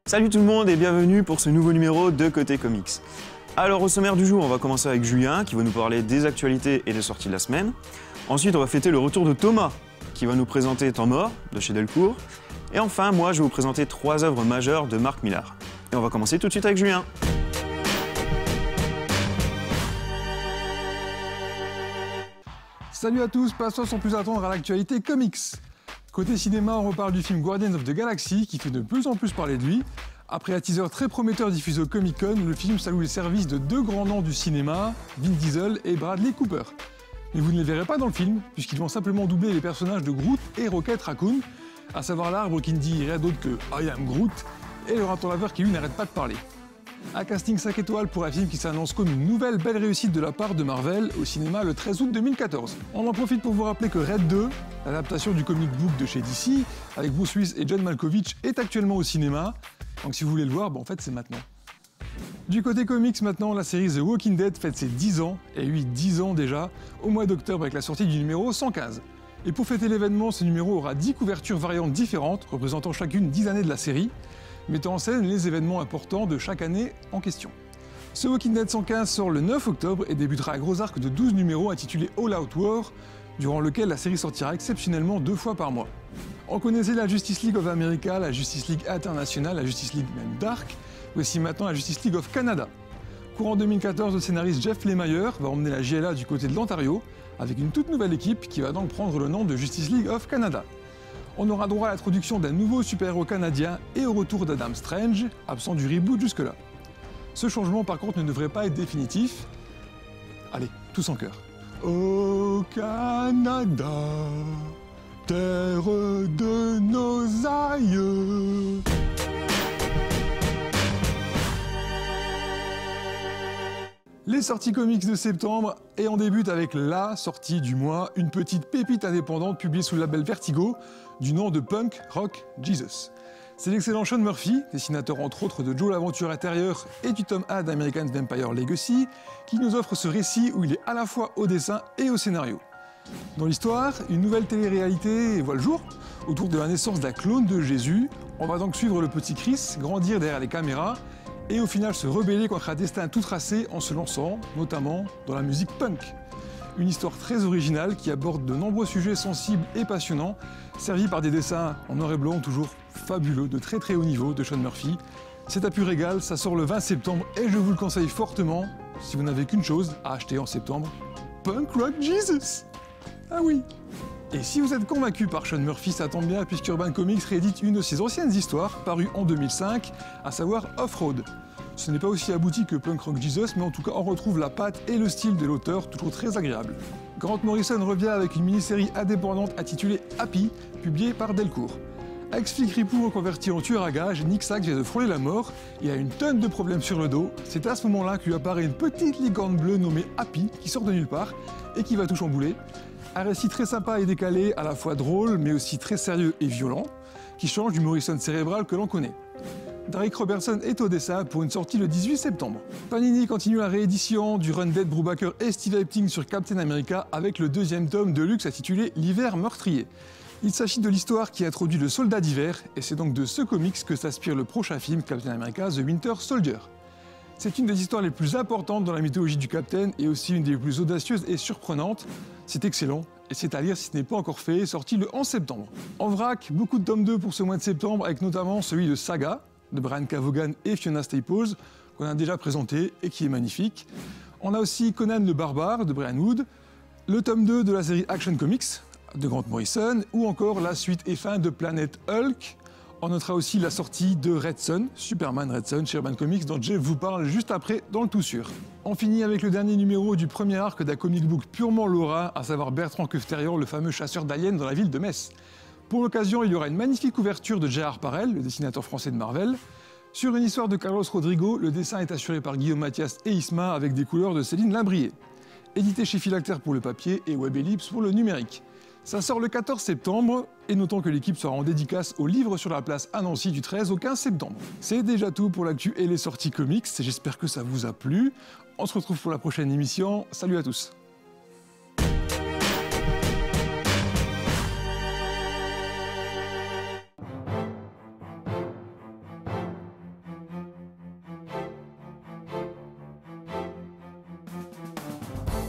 Salut tout le monde et bienvenue pour ce nouveau numéro de Côté Comics. Alors au sommaire du jour, on va commencer avec Julien qui va nous parler des actualités et des sorties de la semaine. Ensuite, on va fêter le retour de Thomas qui va nous présenter Temps mort de chez Delcourt. Et enfin, moi, je vais vous présenter 3 œuvres majeures de Mark Millar. Et on va commencer tout de suite avec Julien. Salut à tous, passons sans plus attendre à l'actualité comics. Côté cinéma, on reparle du film Guardians of the Galaxy qui fait de plus en plus parler de lui. Après un teaser très prometteur diffusé au Comic-Con, le film salue les services de 2 grands noms du cinéma, Vin Diesel et Bradley Cooper. Mais vous ne les verrez pas dans le film, puisqu'ils vont simplement doubler les personnages de Groot et Rocket Raccoon, à savoir l'arbre qui ne dit rien d'autre que I am Groot, et le raton laveur qui lui n'arrête pas de parler. Un casting 5 étoiles pour un film qui s'annonce comme une nouvelle belle réussite de la part de Marvel au cinéma le 13 août 2014. On en profite pour vous rappeler que Red 2, l'adaptation du comic book de chez DC, avec Bruce Willis et John Malkovich, est actuellement au cinéma. Donc si vous voulez le voir, en fait c'est maintenant. Du côté comics maintenant, la série The Walking Dead fête ses 10 ans, et oui 10 ans déjà, au mois d'octobre avec la sortie du numéro 115. Et pour fêter l'événement, ce numéro aura 10 couvertures variantes différentes, représentant chacune 10 années de la série, mettant en scène les événements importants de chaque année en question. Ce Walking Dead 115 sort le 9 octobre et débutera un gros arc de 12 numéros intitulé All Out War, durant lequel la série sortira exceptionnellement 2 fois par mois. On connaissait la Justice League of America, la Justice League Internationale, la Justice League même Dark, voici maintenant la Justice League of Canada. Courant 2014, le scénariste Jeff Lemire va emmener la JLA du côté de l'Ontario, avec une toute nouvelle équipe qui va donc prendre le nom de Justice League of Canada. On aura droit à l'introduction d'un nouveau super-héros canadien et au retour d'Adam Strange, absent du reboot jusque-là. Ce changement par contre ne devrait pas être définitif. Allez, tous en chœur. Au Canada, terre de nos aïeux. Les sorties comics de septembre, et on débute avec la sortie du mois, une petite pépite indépendante publiée sous le label Vertigo, du nom de Punk Rock Jesus. C'est l'excellent Sean Murphy, dessinateur entre autres de Joe l'aventure intérieure et du tome 1 d'American Vampire Legacy, qui nous offre ce récit où il est à la fois au dessin et au scénario. Dans l'histoire, une nouvelle télé-réalité voit le jour, autour de la naissance d'un clone de Jésus. On va donc suivre le petit Chris grandir derrière les caméras, et au final se rebeller contre un destin tout tracé en se lançant, notamment, dans la musique punk. Une histoire très originale qui aborde de nombreux sujets sensibles et passionnants, servis par des dessins en noir et blanc toujours fabuleux, de très très haut niveau de Sean Murphy. C'est à pur régal, ça sort le 20 septembre et je vous le conseille fortement, si vous n'avez qu'une chose à acheter en septembre, Punk Rock Jesus. Ah oui. Et si vous êtes convaincu par Sean Murphy, ça tombe bien puisque Urban Comics réédite une de ses anciennes histoires, parue en 2005, à savoir Off-Road. Ce n'est pas aussi abouti que Punk Rock Jesus, mais en tout cas on retrouve la patte et le style de l'auteur, toujours très agréable. Grant Morrison revient avec une mini-série indépendante intitulée Happy, publiée par Delcourt. Ex-flic ripou reconverti en tueur à gages, Nick Sachs vient de frôler la mort et a une tonne de problèmes sur le dos. C'est à ce moment-là que lui apparaît une petite licorne bleue nommée Happy, qui sort de nulle part et qui va tout chambouler. Un récit très sympa et décalé, à la fois drôle mais aussi très sérieux et violent, qui change du Morrison cérébral que l'on connaît. Derek Robertson est au dessin pour une sortie le 18 septembre. Panini continue la réédition du run d'Ed Brubaker et Steve Epting sur Captain America avec le 2e tome de luxe intitulé L'hiver meurtrier. Il s'agit de l'histoire qui introduit le soldat d'hiver, et c'est donc de ce comics que s'inspire le prochain film Captain America The Winter Soldier. C'est une des histoires les plus importantes dans la mythologie du Captain et aussi une des plus audacieuses et surprenantes. C'est excellent et c'est à lire si ce n'est pas encore fait, sorti le 11 septembre. En vrac, beaucoup de tomes 2 pour ce mois de septembre avec notamment celui de Saga de Brian K. Vaughan et Fiona Staples qu'on a déjà présenté et qui est magnifique. On a aussi Conan le barbare de Brian Wood, le tome 2 de la série Action Comics de Grant Morrison ou encore la suite et fin de Planet Hulk. On notera aussi la sortie de Red Son, Superman Red Son chez Urban Comics dont je vous parle juste après dans le tout sûr. On finit avec le dernier numéro du premier arc d'un comic book purement lorrain, à savoir Bertrand Kefterian, le fameux chasseur d'aliens dans la ville de Metz. Pour l'occasion, il y aura une magnifique couverture de Gérard Parel, le dessinateur français de Marvel. Sur une histoire de Carlos Rodrigo, le dessin est assuré par Guillaume Mathias et Isma avec des couleurs de Céline Labrier. Édité chez Philactère pour le papier et Web Ellipse pour le numérique. Ça sort le 14 septembre, et notons que l'équipe sera en dédicace au livre sur la place à Nancy du 13 au 15 septembre. C'est déjà tout pour l'actu et les sorties comics, j'espère que ça vous a plu. On se retrouve pour la prochaine émission, salut à tous.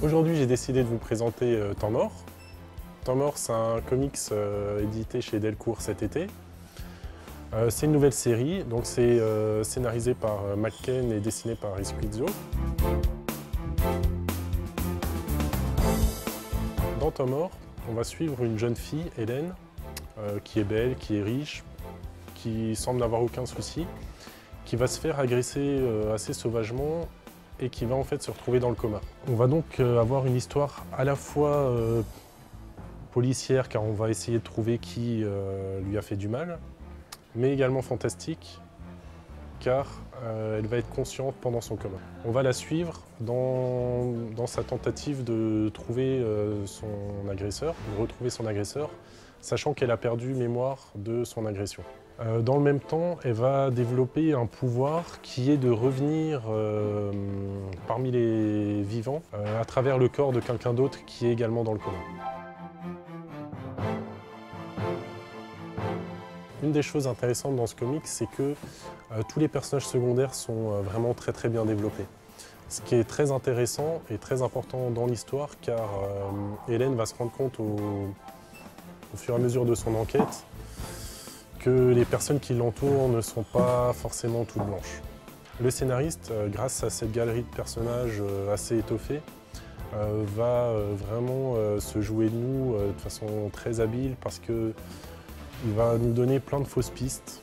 Aujourd'hui, j'ai décidé de vous présenter Temps mort. Temps mort, c'est un comics édité chez Delcourt cet été. C'est une nouvelle série, donc c'est scénarisé par McKen et dessiné par Esquizzo. Dans Temps mort, on va suivre une jeune fille, Hélène, qui est belle, qui est riche, qui semble n'avoir aucun souci, qui va se faire agresser assez sauvagement et qui va en fait se retrouver dans le coma. On va donc avoir une histoire à la fois policière, car on va essayer de trouver qui lui a fait du mal, mais également fantastique, car elle va être consciente pendant son coma. On va la suivre dans sa tentative de trouver son agresseur, de retrouver son agresseur, sachant qu'elle a perdu mémoire de son agression. Dans le même temps, elle va développer un pouvoir qui est de revenir parmi les vivants à travers le corps de quelqu'un d'autre qui est également dans le coma. Une des choses intéressantes dans ce comic, c'est que tous les personnages secondaires sont vraiment très bien développés. Ce qui est très intéressant et très important dans l'histoire, car Hélène va se rendre compte au fur et à mesure de son enquête que les personnes qui l'entourent ne sont pas forcément toutes blanches. Le scénariste, grâce à cette galerie de personnages assez étoffée, va vraiment se jouer de nous de façon très habile, parce qu'il va nous donner plein de fausses pistes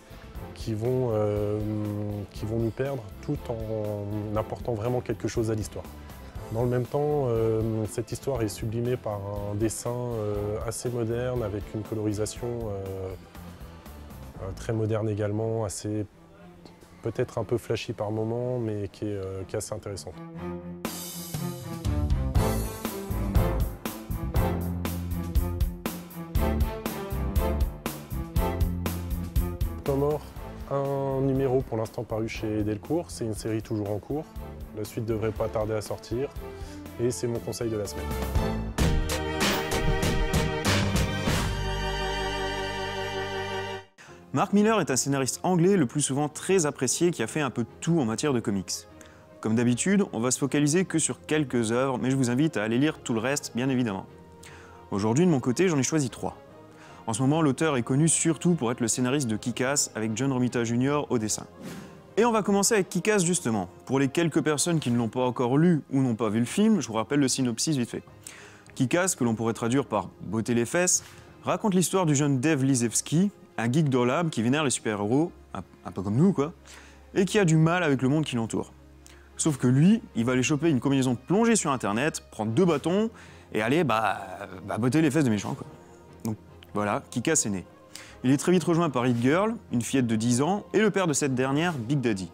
qui vont nous perdre, tout en apportant vraiment quelque chose à l'histoire. Dans le même temps, cette histoire est sublimée par un dessin assez moderne, avec une colorisation très moderne également, assez peut-être un peu flashy par moments, mais qui est assez intéressante. Temps mort, un numéro pour l'instant paru chez Delcourt, c'est une série toujours en cours. La suite devrait pas tarder à sortir et c'est mon conseil de la semaine. Mark Millar est un scénariste anglais le plus souvent très apprécié qui a fait un peu de tout en matière de comics. Comme d'habitude, on va se focaliser que sur quelques œuvres, mais je vous invite à aller lire tout le reste, bien évidemment. Aujourd'hui, de mon côté, j'en ai choisi 3. En ce moment, l'auteur est connu surtout pour être le scénariste de Kick-Ass avec John Romita Jr. au dessin. Et on va commencer avec Kick-Ass justement. Pour les quelques personnes qui ne l'ont pas encore lu ou n'ont pas vu le film, je vous rappelle le synopsis vite fait. Kick-Ass, que l'on pourrait traduire par « botter les fesses », raconte l'histoire du jeune Dave Lizewski, un geek dans l'âme qui vénère les super-héros, un peu comme nous quoi, et qui a du mal avec le monde qui l'entoure. Sauf que lui, il va aller choper une combinaison de plongée sur internet, prendre 2 bâtons et aller botter les fesses de méchants quoi. Donc voilà, Kick-Ass est né. Il est très vite rejoint par Hit Girl, une fillette de 10 ans, et le père de cette dernière, Big Daddy.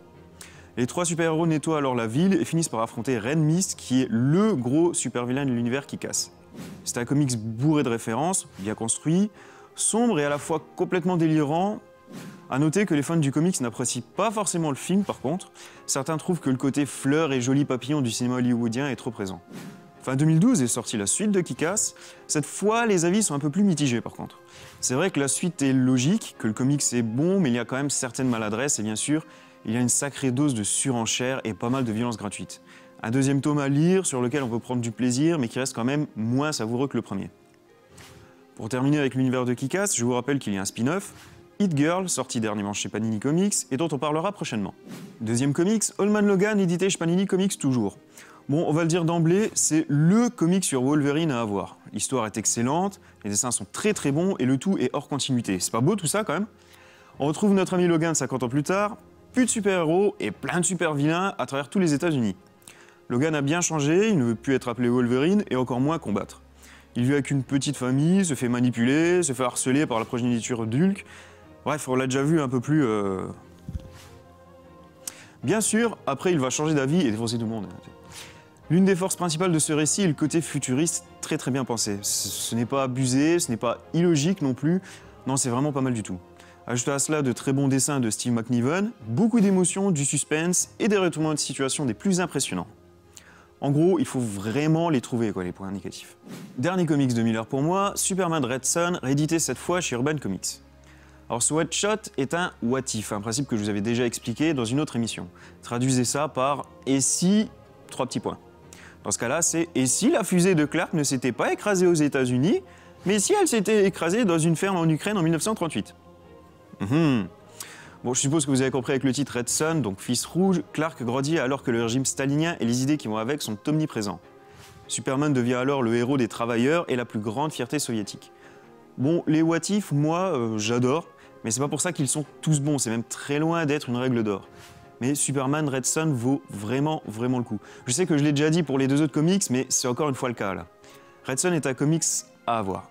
Les 3 super-héros nettoient alors la ville et finissent par affronter Red Mist, qui est le gros super-vilain de l'univers Kick-Ass. C'est un comics bourré de références, bien construit, sombre et à la fois complètement délirant. A noter que les fans du comics n'apprécient pas forcément le film par contre. Certains trouvent que le côté fleur et joli papillon du cinéma hollywoodien est trop présent. Fin 2012 est sortie la suite de Kick-Ass. Cette fois, les avis sont un peu plus mitigés par contre. C'est vrai que la suite est logique, que le comics est bon, mais il y a quand même certaines maladresses et bien sûr, il y a une sacrée dose de surenchère et pas mal de violence gratuite. Un deuxième tome à lire sur lequel on peut prendre du plaisir, mais qui reste quand même moins savoureux que le premier. Pour terminer avec l'univers de Kick-Ass, je vous rappelle qu'il y a un spin-off, Hit Girl, sorti dernièrement chez Panini Comics et dont on parlera prochainement. Deuxième comics, Old Man Logan, édité chez Panini Comics toujours. Bon, on va le dire d'emblée, c'est LE comic sur Wolverine à avoir. L'histoire est excellente, les dessins sont très bons et le tout est hors continuité. C'est pas beau tout ça quand même? On retrouve notre ami Logan 50 ans plus tard, plus de super-héros et plein de super-vilains à travers tous les États-Unis. Logan a bien changé, il ne veut plus être appelé Wolverine et encore moins combattre. Il vit avec une petite famille, se fait manipuler, se fait harceler par la progéniture d'Hulk. Bref, on l'a déjà vu un peu plus... Bien sûr, après il va changer d'avis et défoncer tout le monde. L'une des forces principales de ce récit est le côté futuriste très bien pensé. Ce n'est pas abusé, ce n'est pas illogique non plus. Non, c'est vraiment pas mal du tout. Ajoutez à cela de très bons dessins de Steve McNiven, beaucoup d'émotions, du suspense et des retournements de situation des plus impressionnants. En gros, il faut vraiment les trouver, quoi, les points négatifs. Dernier comics de Millar pour moi, Superman Red Son, réédité cette fois chez Urban Comics. Alors ce one shot est un what if, un principe que je vous avais déjà expliqué dans une autre émission. Traduisez ça par « et si ?» 3 petits points. Dans ce cas-là, c'est « Et si la fusée de Clark ne s'était pas écrasée aux États-Unis, mais si elle s'était écrasée dans une ferme en Ukraine en 1938 ?» Bon, je suppose que vous avez compris avec le titre Red Son, donc fils rouge, Clark grandit alors que le régime stalinien et les idées qui vont avec sont omniprésents. Superman devient alors le héros des travailleurs et la plus grande fierté soviétique. Bon, les what if, moi, j'adore, mais c'est pas pour ça qu'ils sont tous bons, c'est même très loin d'être une règle d'or. Mais Superman Red Son vaut vraiment le coup. Je sais que je l'ai déjà dit pour les deux autres comics, mais c'est encore une fois le cas là. Red Son est un comics à avoir.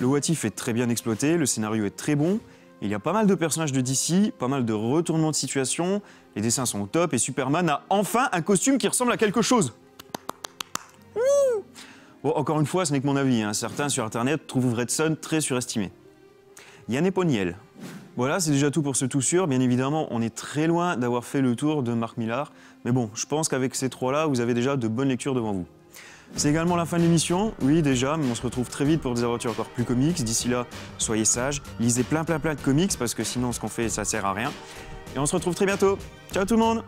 Le what if est très bien exploité, le scénario est très bon, il y a pas mal de personnages de DC, pas mal de retournements de situation, les dessins sont au top et Superman a enfin un costume qui ressemble à quelque chose. Bon, encore une fois, ce n'est que mon avis, hein. Certains sur internet trouvent Red Son très surestimé. Yann et Poniel. Voilà, c'est déjà tout pour ce tout sûr. Bien évidemment, on est très loin d'avoir fait le tour de Mark Millar. Mais bon, je pense qu'avec ces trois-là, vous avez déjà de bonnes lectures devant vous. C'est également la fin de l'émission, oui déjà, mais on se retrouve très vite pour des aventures encore plus comiques. D'ici là, soyez sages, lisez plein de comics, parce que sinon ce qu'on fait, ça sert à rien. Et on se retrouve très bientôt. Ciao tout le monde!